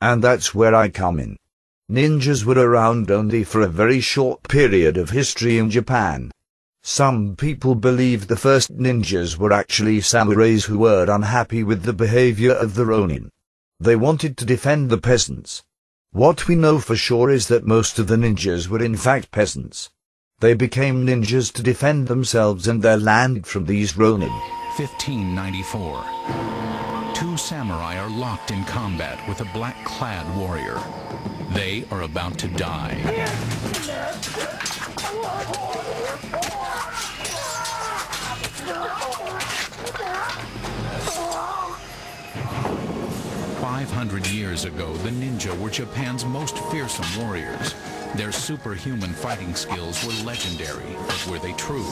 And that's where I come in. Ninjas were around only for a very short period of history in Japan. Some people believe the first ninjas were actually samurais who were unhappy with the behavior of the ronin. They wanted to defend the peasants. What we know for sure is that most of the ninjas were in fact peasants. They became ninjas to defend themselves and their land from these ronin. 1594. Two samurai are locked in combat with a black-clad warrior. They are about to die. 500 years ago, the ninja were Japan's most fearsome warriors. Their superhuman fighting skills were legendary, but were they true?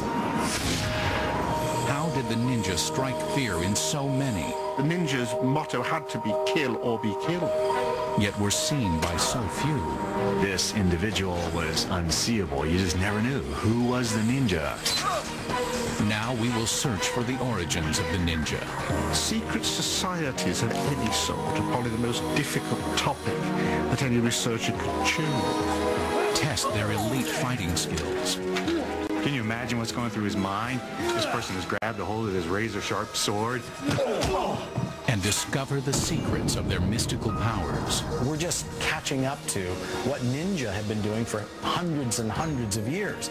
How did the ninja strike fear in so many? The ninja's motto had to be kill or be killed. Yet were seen by so few. This individual was unseeable. You just never knew who was the ninja. Now we will search for the origins of the ninja. Secret societies of any sort are probably the most difficult topic that any researcher could choose. Test their elite fighting skills. Can you imagine what's going through his mind? This person has grabbed a hold of his razor-sharp sword. And discover the secrets of their mystical powers. We're just catching up to what ninja have been doing for hundreds and hundreds of years.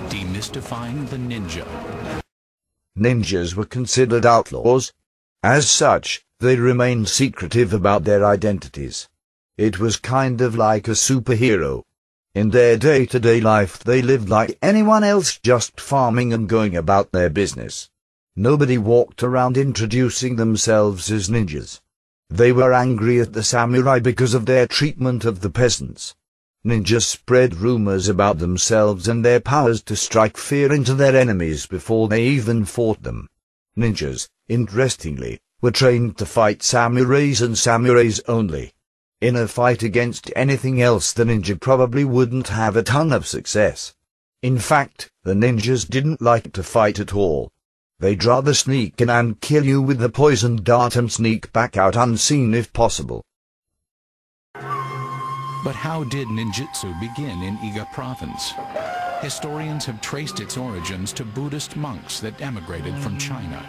Demystifying the ninja. Ninjas were considered outlaws. As such, they remained secretive about their identities. It was kind of like a superhero. In their day-to-day life they lived like anyone else, just farming and going about their business. Nobody walked around introducing themselves as ninjas. They were angry at the samurai because of their treatment of the peasants. Ninjas spread rumors about themselves and their powers to strike fear into their enemies before they even fought them. Ninjas, interestingly, were trained to fight samurais and samurais only. In a fight against anything else, the ninja probably wouldn't have a ton of success. In fact, the ninjas didn't like to fight at all. They'd rather sneak in and kill you with a poisoned dart and sneak back out unseen if possible. But how did ninjutsu begin in Iga province? Historians have traced its origins to Buddhist monks that emigrated from China.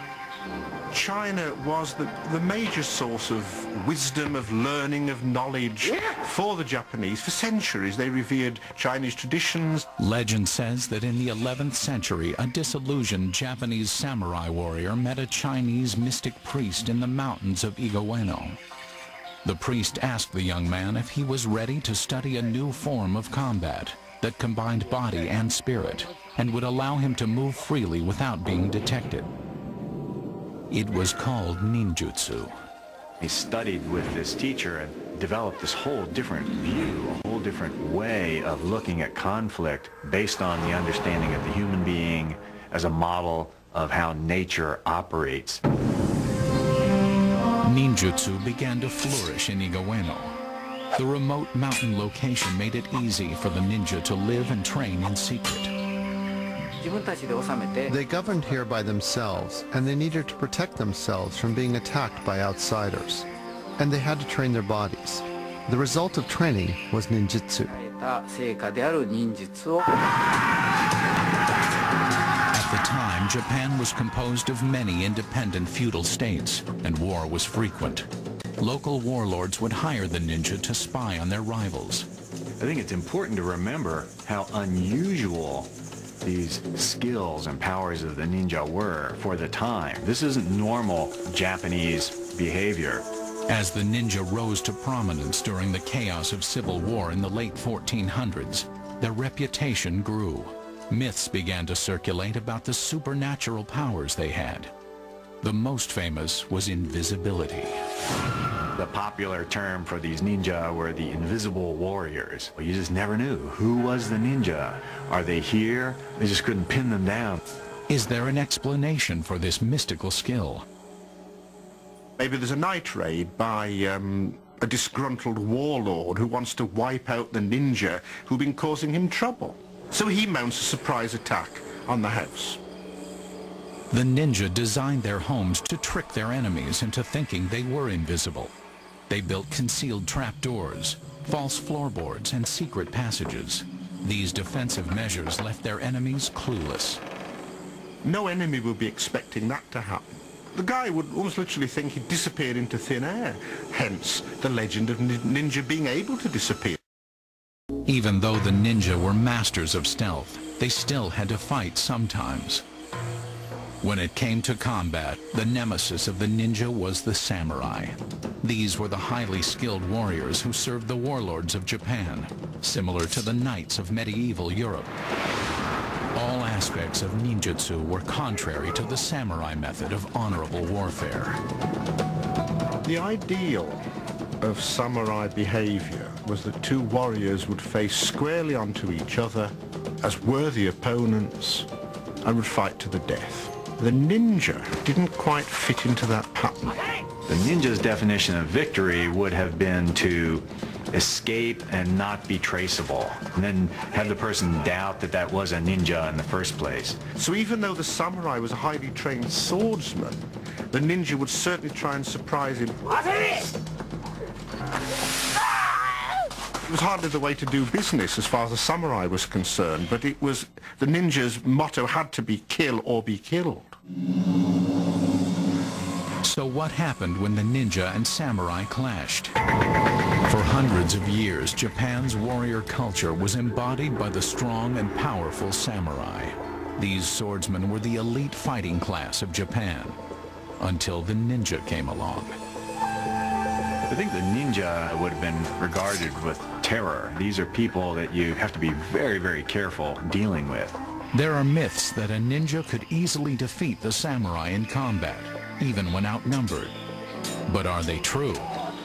China was the major source of wisdom, of learning, of knowledge for the Japanese. For centuries they revered Chinese traditions. Legend says that in the 11th century, a disillusioned Japanese samurai warrior met a Chinese mystic priest in the mountains of Igaweno. The priest asked the young man if he was ready to study a new form of combat that combined body and spirit and would allow him to move freely without being detected. It was called ninjutsu. He studied with this teacher and developed this whole different view, a whole different way of looking at conflict based on the understanding of the human being as a model of how nature operates. Ninjutsu began to flourish in Igaweno. The remote mountain location made it easy for the ninja to live and train in secret. They governed here by themselves, and they needed to protect themselves from being attacked by outsiders. And they had to train their bodies. The result of training was ninjutsu. At the time, Japan was composed of many independent feudal states, and war was frequent. Local warlords would hire the ninja to spy on their rivals. I think it's important to remember how unusual these skills and powers of the ninja were for the time. This isn't normal Japanese behavior. As the ninja rose to prominence during the chaos of civil war in the late 1400s, their reputation grew. Myths began to circulate about the supernatural powers they had. The most famous was invisibility. The popular term for these ninja were the invisible warriors. You just never knew who was the ninja. Are they here? They just couldn't pin them down. Is there an explanation for this mystical skill? Maybe there's a night raid by a disgruntled warlord who wants to wipe out the ninja who've been causing him trouble. So he mounts a surprise attack on the house. The ninja designed their homes to trick their enemies into thinking they were invisible. They built concealed trapdoors, false floorboards, and secret passages. These defensive measures left their enemies clueless. No enemy would be expecting that to happen. The guy would almost literally think he'd disappeared into thin air, hence the legend of ninja being able to disappear. Even though the ninja were masters of stealth, they still had to fight sometimes. When it came to combat, the nemesis of the ninja was the samurai. These were the highly skilled warriors who served the warlords of Japan, similar to the knights of medieval Europe. All aspects of ninjutsu were contrary to the samurai method of honorable warfare. The ideal of samurai behavior was that two warriors would face squarely onto each other as worthy opponents and would fight to the death. The ninja didn't quite fit into that pattern. The ninja's definition of victory would have been to escape and not be traceable, and then have the person doubt that that was a ninja in the first place. So even though the samurai was a highly trained swordsman, the ninja would certainly try and surprise him. It was hardly the way to do business as far as the samurai was concerned, but it was the ninja's motto had to be kill or be killed. So what happened when the ninja and samurai clashed? For hundreds of years, Japan's warrior culture was embodied by the strong and powerful samurai. These swordsmen were the elite fighting class of Japan, until the ninja came along. I think the ninja would have been regarded with terror. These are people that you have to be very, very careful dealing with. There are myths that a ninja could easily defeat the samurai in combat, even when outnumbered. But are they true?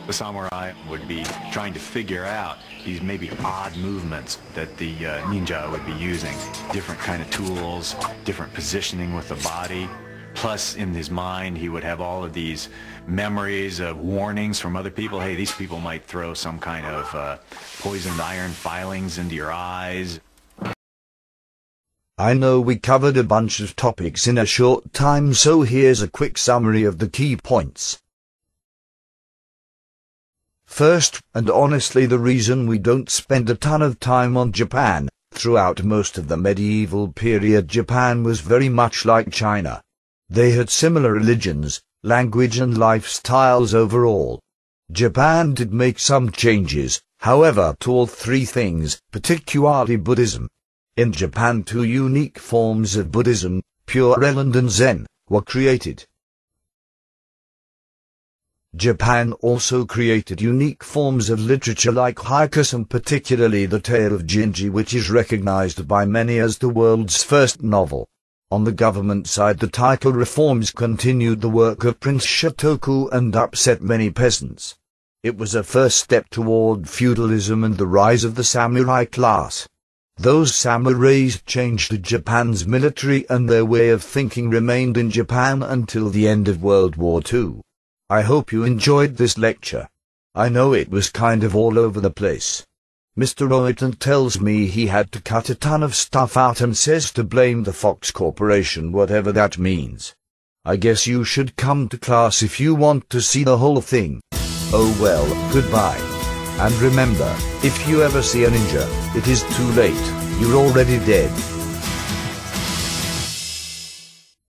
The samurai would be trying to figure out these maybe odd movements that the ninja would be using. Different kind of tools, different positioning with the body. Plus, in his mind, he would have all of these memories of warnings from other people. Hey, these people might throw some kind of poisoned iron filings into your eyes. I know we covered a bunch of topics in a short time, so here's a quick summary of the key points. First, and honestly the reason we don't spend a ton of time on Japan, throughout most of the medieval period Japan was very much like China. They had similar religions, language and lifestyles overall. Japan did make some changes, however, to all three things, particularly Buddhism. In Japan, two unique forms of Buddhism, Pure Land and Zen, were created. Japan also created unique forms of literature like haikus and particularly the tale of Jinji, which is recognized by many as the world's first novel. On the government side, the title reforms continued the work of Prince Shotoku and upset many peasants. It was a first step toward feudalism and the rise of the samurai class. Those samurais changed Japan's military, and their way of thinking remained in Japan until the end of World War II. I hope you enjoyed this lecture. I know it was kind of all over the place. Mr. Oyton tells me he had to cut a ton of stuff out and says to blame the Fox Corporation, whatever that means. I guess you should come to class if you want to see the whole thing. Oh well, goodbye. And remember, if you ever see a ninja, it is too late, you're already dead.